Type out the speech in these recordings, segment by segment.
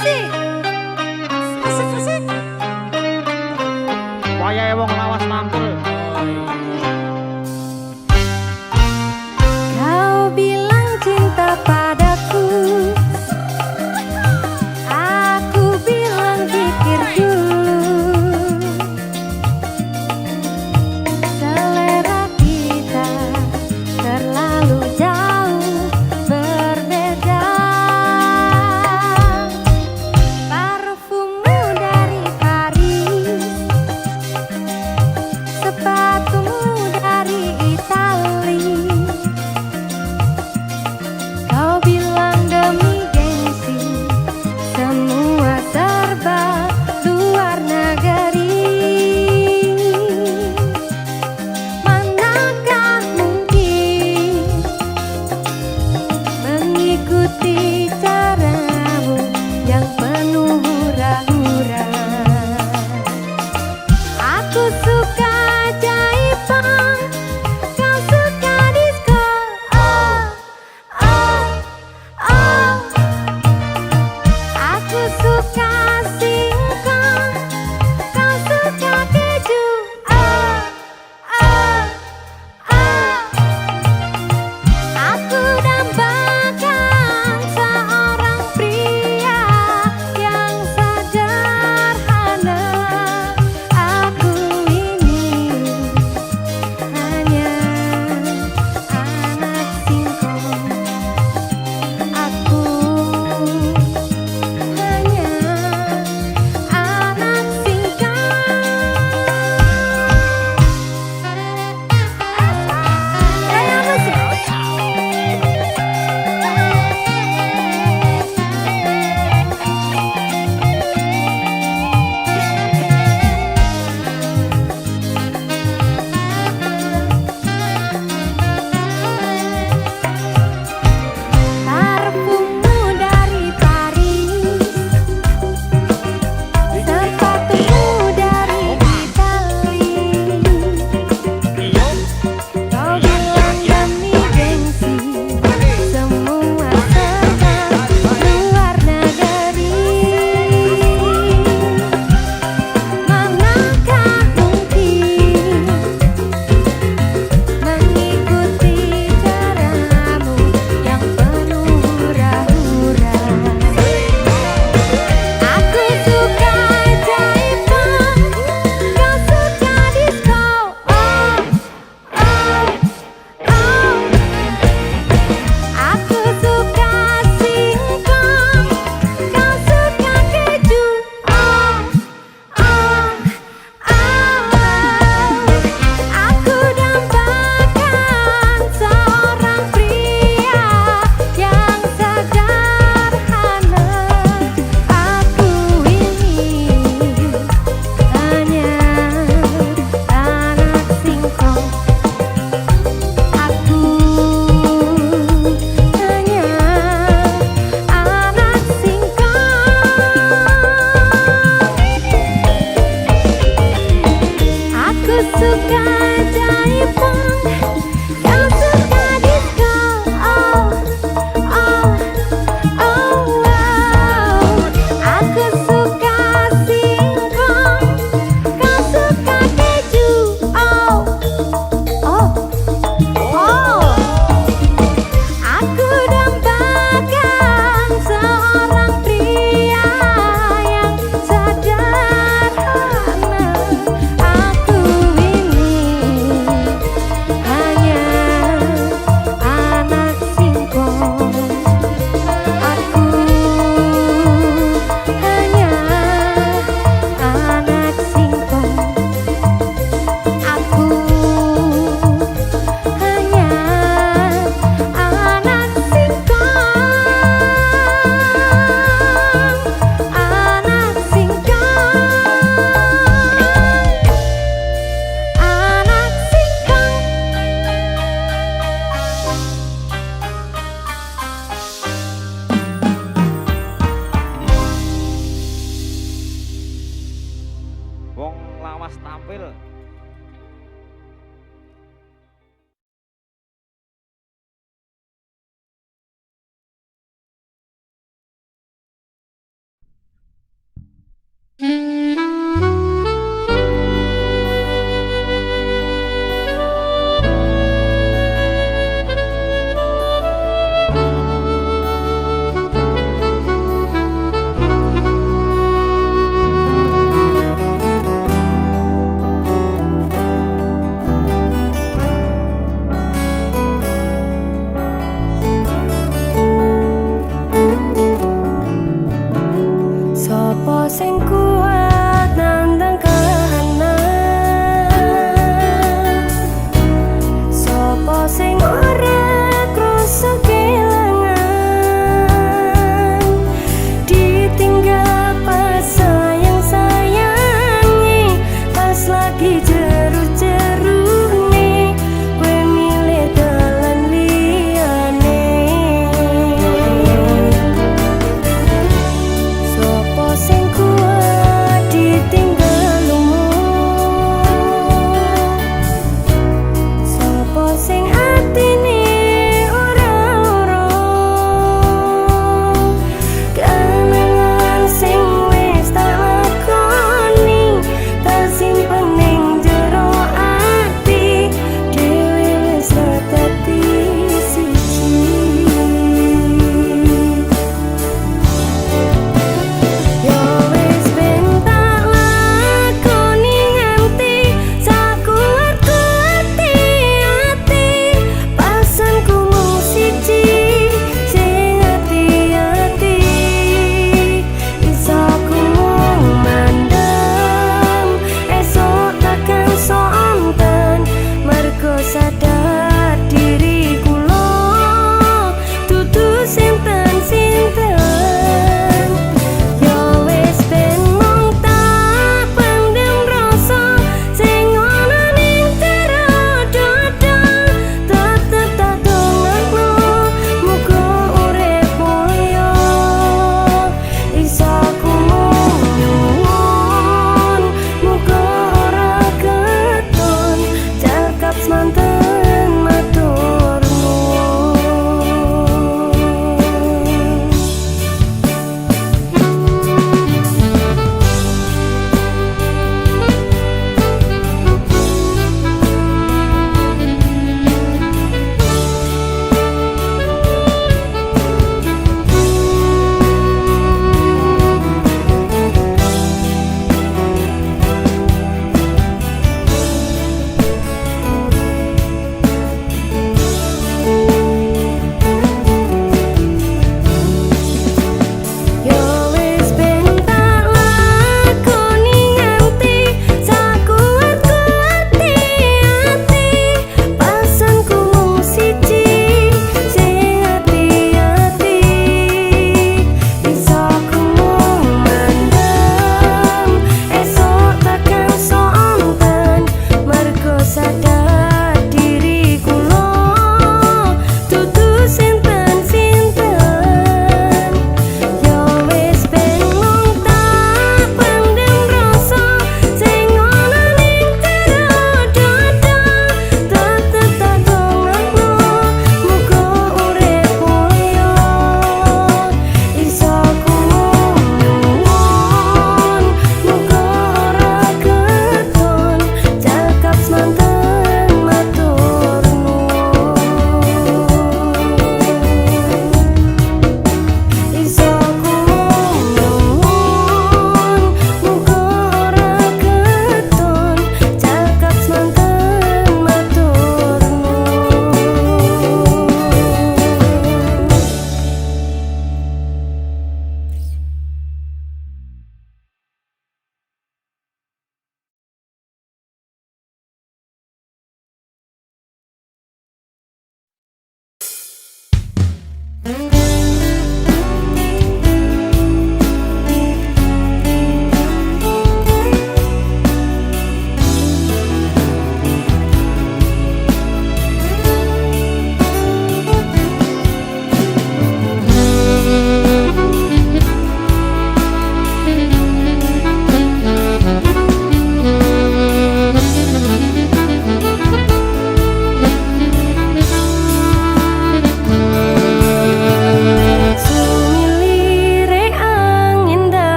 Asik. Asik asik. Wayahe wong lawas tampil. Kau bilang cinta padaku, aku bilang pikir dulu. Selera kita terlalu jauh berbeda.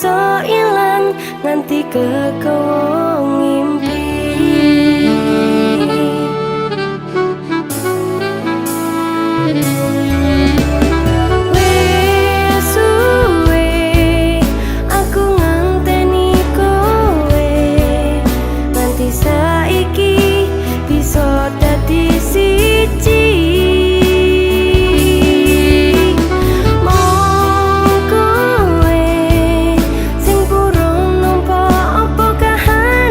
iso ilang nganti kekowo ngimpi. Wes suwe aku nganteni kowe nganti saiki bisa dadi siji. Mong kowe sing purung nampa apa kahanane.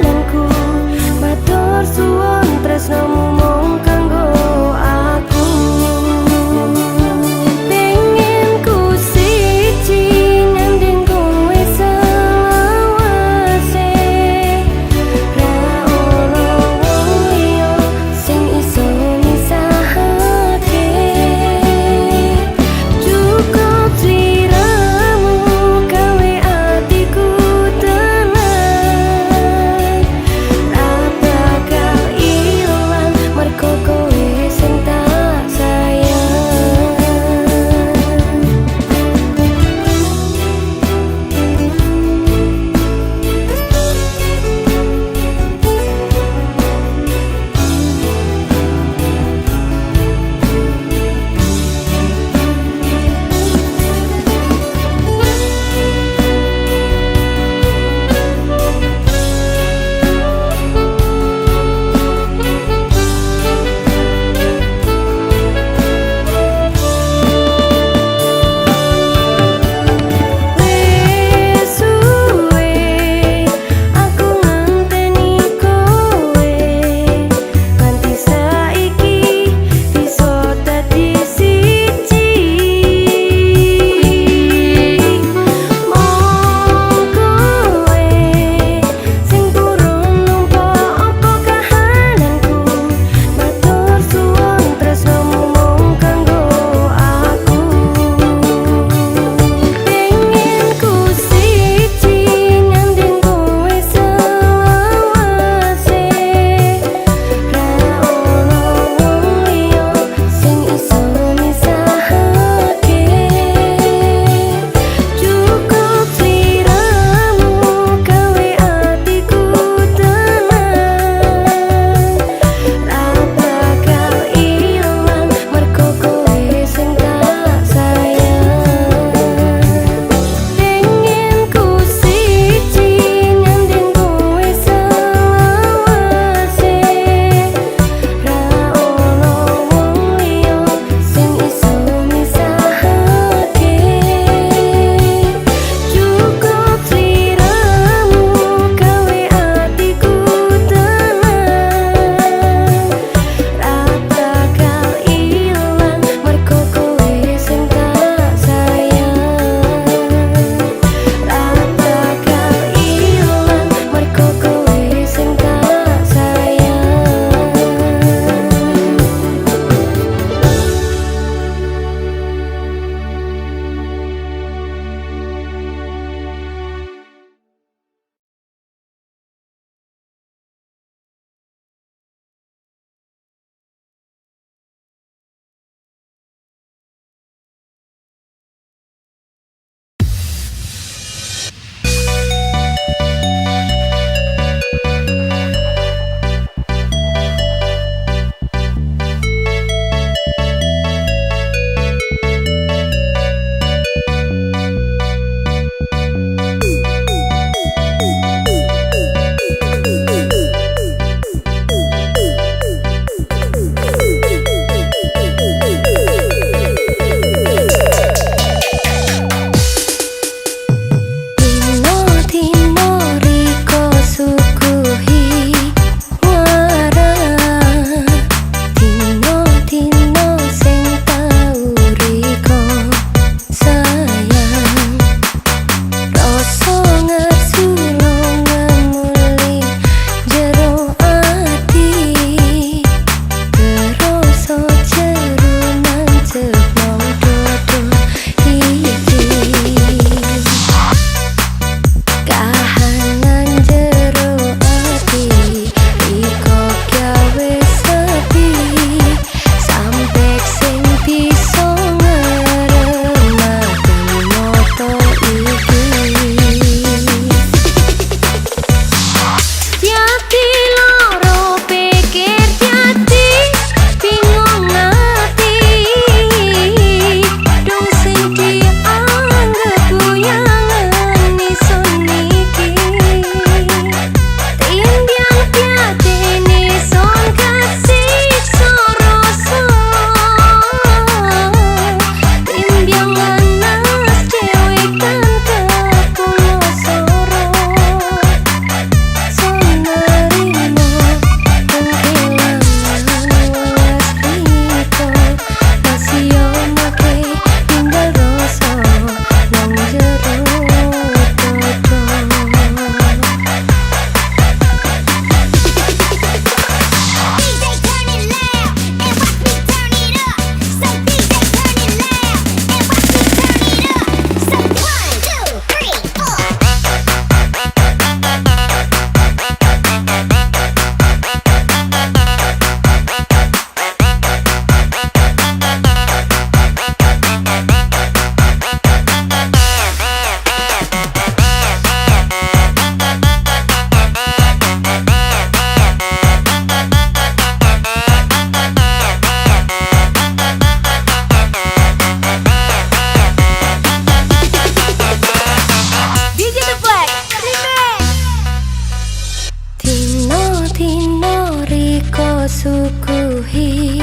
suguhi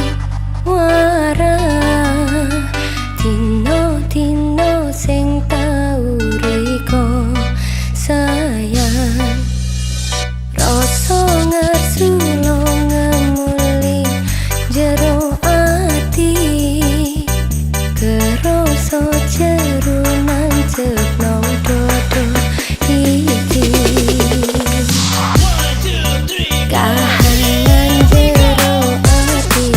warah dino-dino sing tau riko sayang rasa ngersulo ngemuli jero ati kerasa jero nancep nang dodo iki kahanan jero ati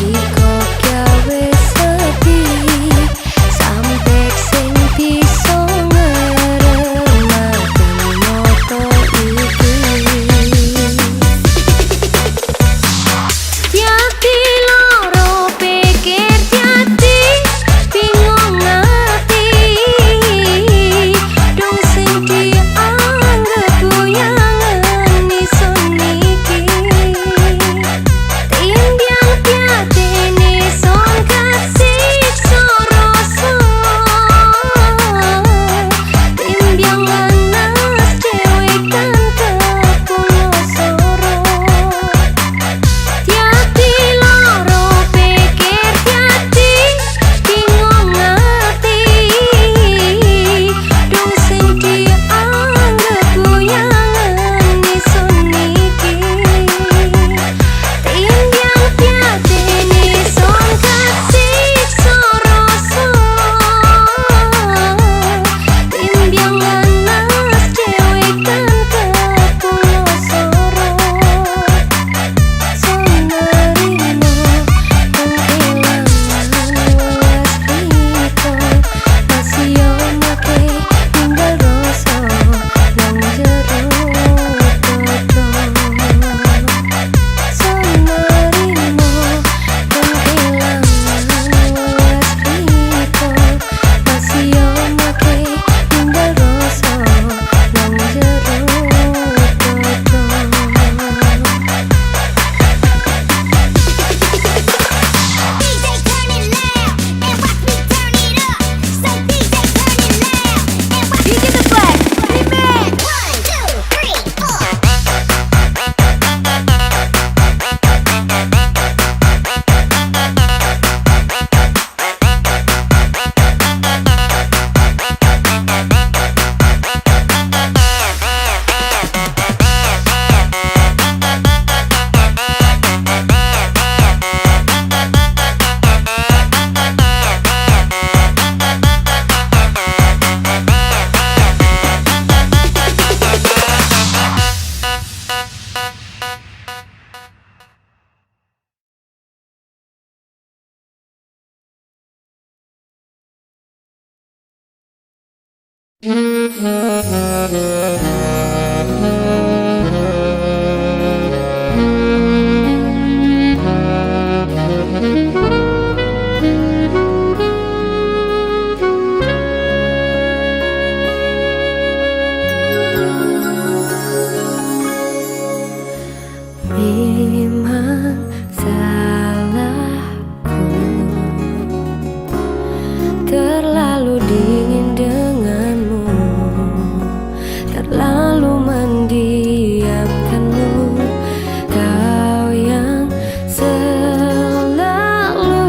iko gawe sedih sampe sing bisa ngerenaken moto iki jati loro pikir jati bingung ati dong sing dianggep goyangan ison iki timbyang piati nison kasih soroso timbyang lanas cewek kan kepulo soro jati loro pikir jati bingung ati dong sing dianggep goyangan ison iki timbyang piati nison kasih soroso timbyang lanas cewek kan kepulo soro sonerino penghilangan welas riko masih yo make tinggal rasa nang jero dodo sonerino penghilangan welas riko masih yo make tinggal rasa nang jero dodo DJ the Flex, remix. 1, memang salahku terlalu dingin denganmu, terlalu mendiamkanmu. Kau yang selalu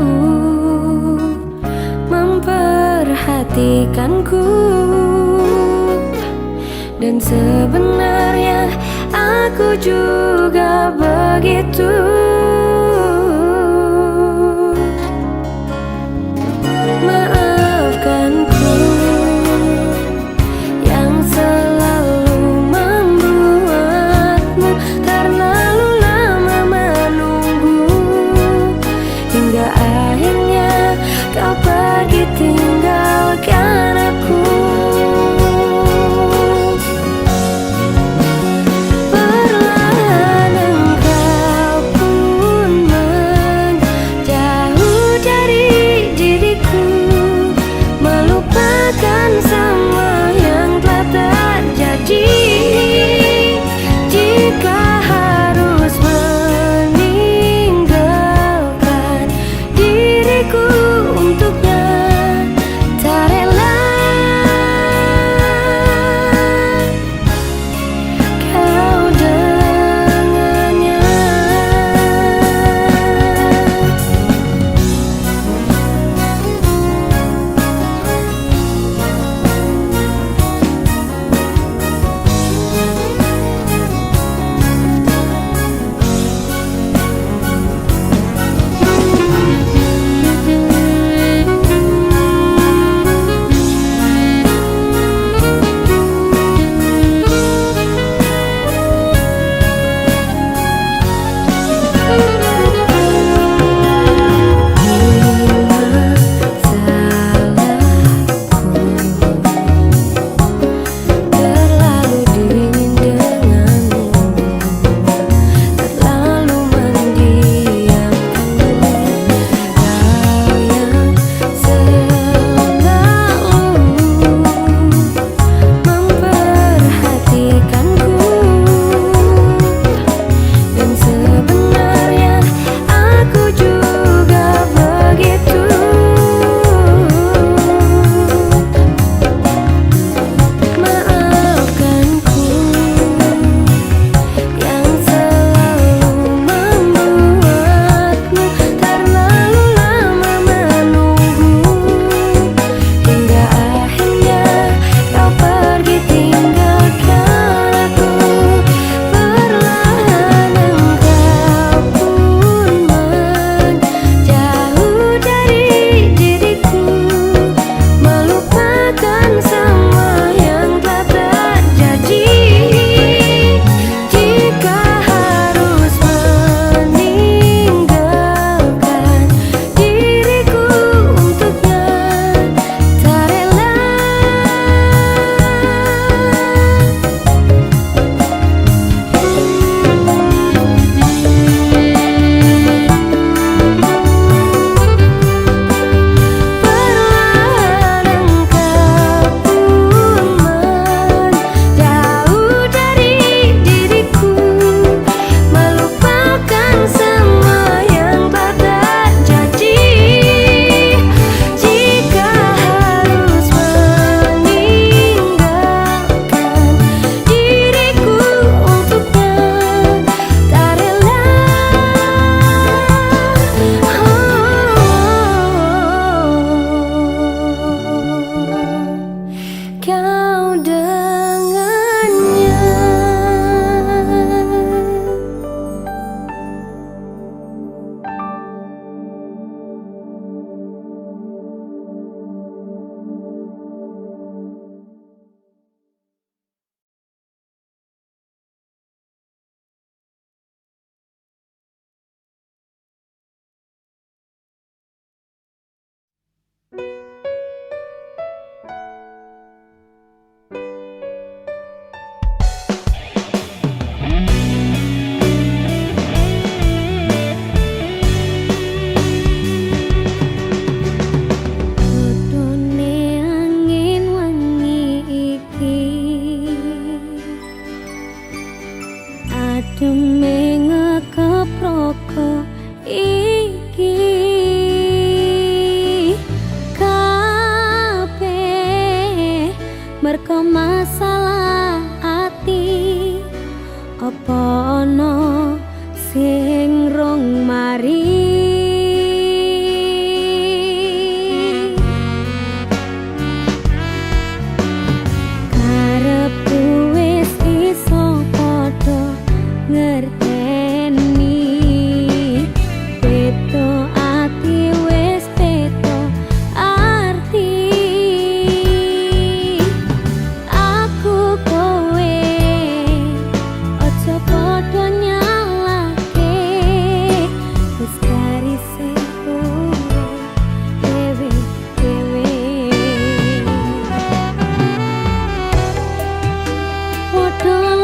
memperhatikanku, dan sebenarnya aku juga begitu. Maafkanku yang selalu membuatmu terlalu lama menunggu, hingga akhirnya kau pergi tinggalkan aku. Perlahan engkau Ademe ngekeproko iki kabeh merko masalah ati apa ana sing rong mari ngerteni beto ati wes beto arti aku kowe ojo podo nyalake wes garise dewe podo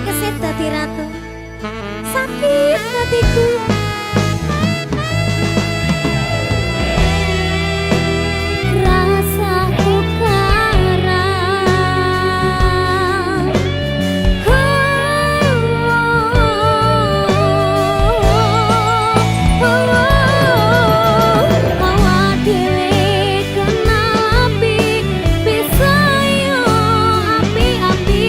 keset dadi ratu sakit hatiku rasa ukara awak dhewe kenal api bisa yo api-api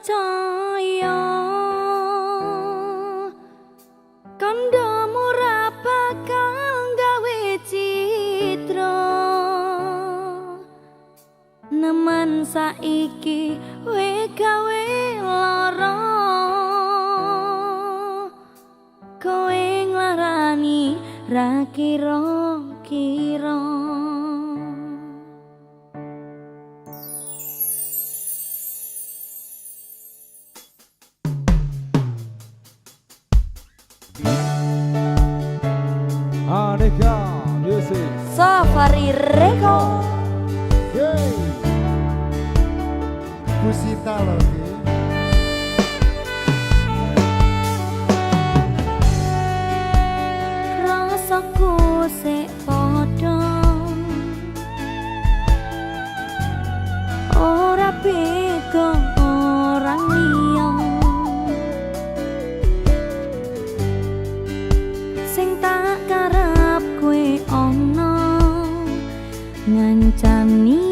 percaya kandamu ra bakal gawe citra nemen saiki we gawe lara kowe nglarani ra kira-kira. Aneka Music Safari Record. Yeay. Pusita lagi. Rasaku sik padha ora beda orang liya sing tak karep kowe ana ngancani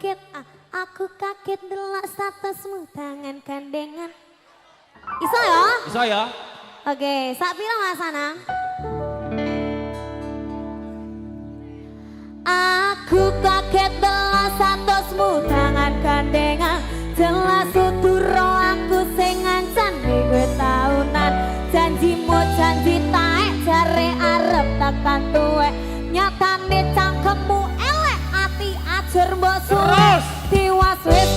Aku kaget delok statusmu tangan gandengan. Iso ya? Bisa ya? Oke, sak pira Mas Anang? Aku kaget delok statusmu tangan gandengan. Jelas uturo aku sing ngancani kowe taunan. Janjimu janji taek jare arep tekan tuwek. Nyatane cangkemmu elek ati ajar mbok suwe. Tiwas wis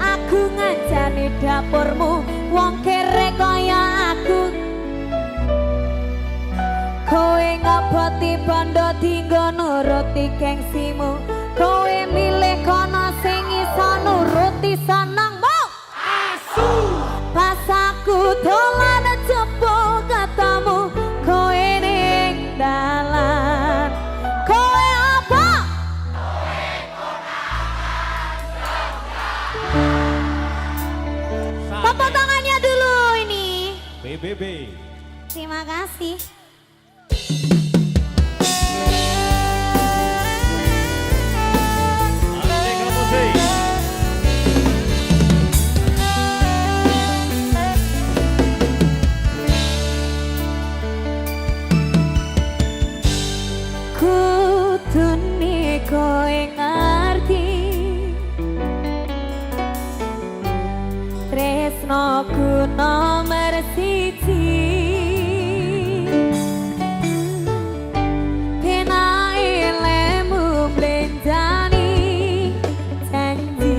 aku ngancani dapurmu wong kere kaya aku. Kowe ngaboti bondo dinggo nuruti gengsimu. Kowe milih kono sing iso nuruti senengmu. Asu pas aku dolan jebul ketemu kowe ning dalan. Kowe apa? Tepuk tangannya dulu ini. BBB. Terima kasih. Aneka musik. Kudune kowe ngerti tresnoku nomor siji. Penae lemu blenjani janji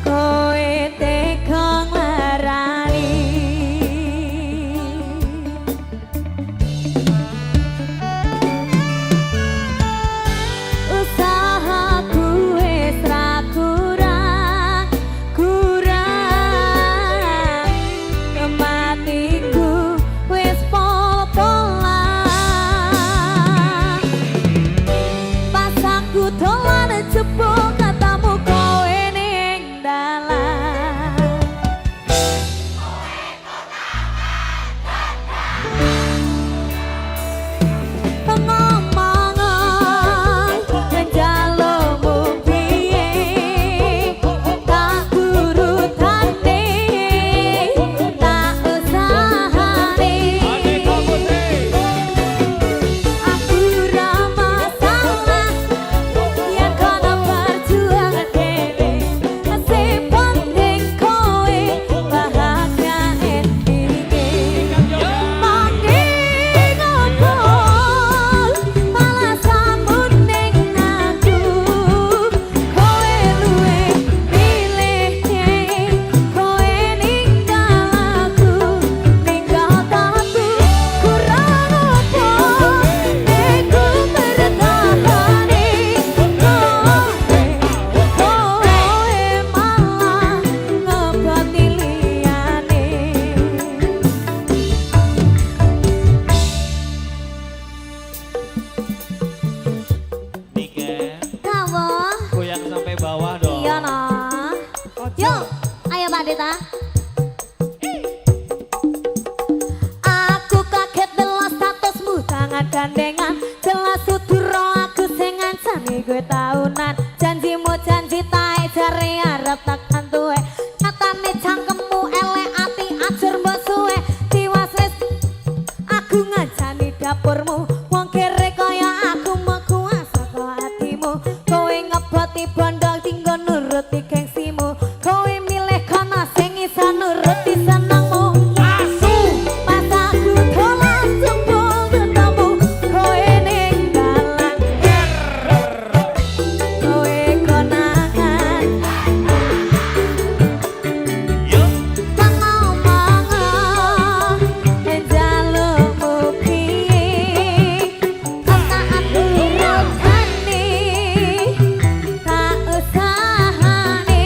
kowe tekong larani. Usahaku wis ra kurang kematiku wis pol-polan. Pas aku dolan jebul katamu kowe ning dalan. Pengomongan njalukmu piye tak urutane tak usahane. Aneka musik. Aku ra masalah yen kono perjuangan dhewe. Sing penting kowe bahagia endinge. Manging opo alasanmu ning aku. Kowe luwe milih kowe ninggal aku. Ninggal aku kurang opo aku bertahane. Kowe malah ngobati liyane. Niken, Kawo, goyang sampai bawah dong. iya nah. Yuk, ayo Mbak Dita. Aku kaget delok statusmu tangan gandengan. Jelas uturo aku sing ngancani kowe taunan. Janjimu janji tae jare arep tekan tuwek. Nyatane cangkemmu elek ati ajar mbok suwe. Tiwas wis aku ngancani dapurmu wong kere kaya aku mau kuasa kok hatimu. Kowe ngeboti bondo tinggo nuruti gengsimu. Kowe milih kono sing iso nuruti senengmu. Asu pas aku dolan jebul ketemu kowe ning dalan. Kowe konangan Yuk. pengomongan njalukmu piye tak aturane tak usahane.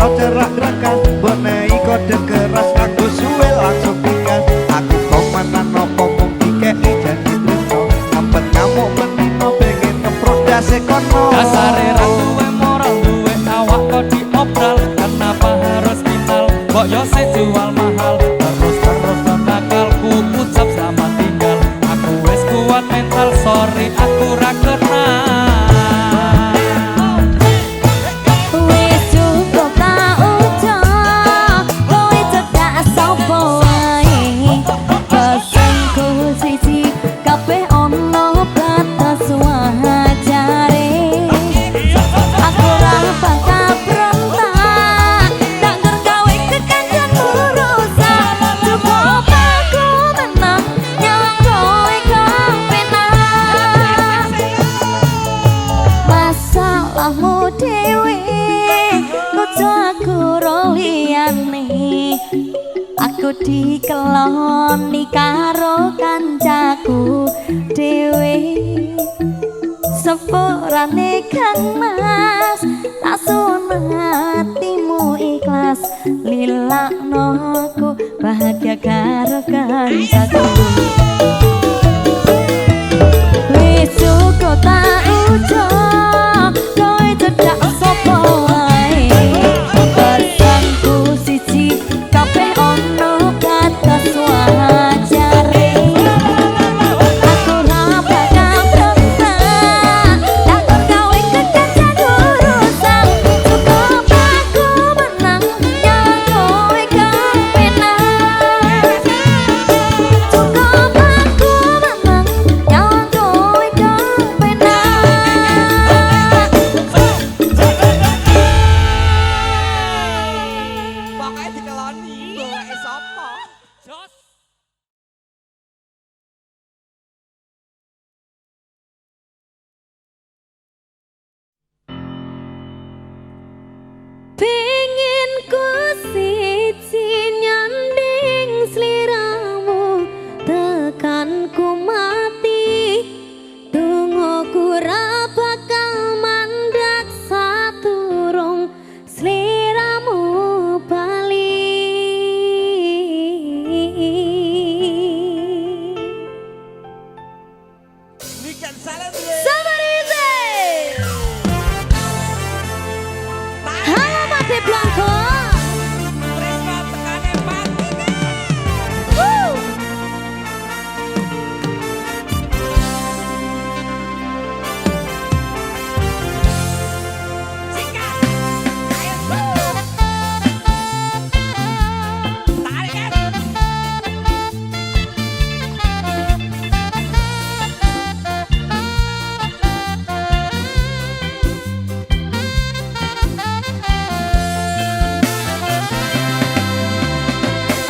kau cerak-cerakan Bonei kode keras nganggo suwe langsung tinggal Aku komandan nopo mung dikei janji tresno Ngempet ngamuk menino pengen ngeprok dase kono Dasare ra duwe moral duwe awak kok diobral Kenapa harus final kok yo se jual mahal Terus nakalku ucap selamat tinggal Aku wis kuat mental sorry aku ra kenal Wis cukup tak ucap kowe cedak sapa wae pesanku siji kabeh ono batas wajare aku ora bakal berontak tak gawe kekancan urusan cukup aku menang nyawa kowe kepenak masalahmu dewe kudu aku roliyane aku dikeloni karo kancaku dewe sepurane Kang Mas lasun hatimu ikhlas lilakno aku bahagia karo kancaku wis cukup tak ucap kowe cedak sapa wae pesanku siji kabeh ono batas wajare aku ora bakal berontak takon gawe kekancan urusan cukup aku menang nyawa kowe kepenak cukup aku menang nyawa kowe kepenak Pokoknya dikeloni bawae sapa jos Pengen ku siji nyanding sliramu tekan ku mati tunggu ra bakal mandek saturung sliramu bali Nikan salam Somebody say Halo Mati Blanco Tresno tekane pati Woo!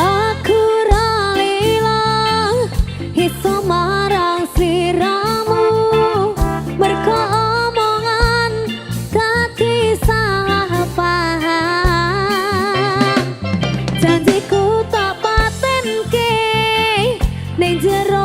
Aku ra lila iso marang sliramu mergo omongan dadi salah paham janjiku tak patenke ning jero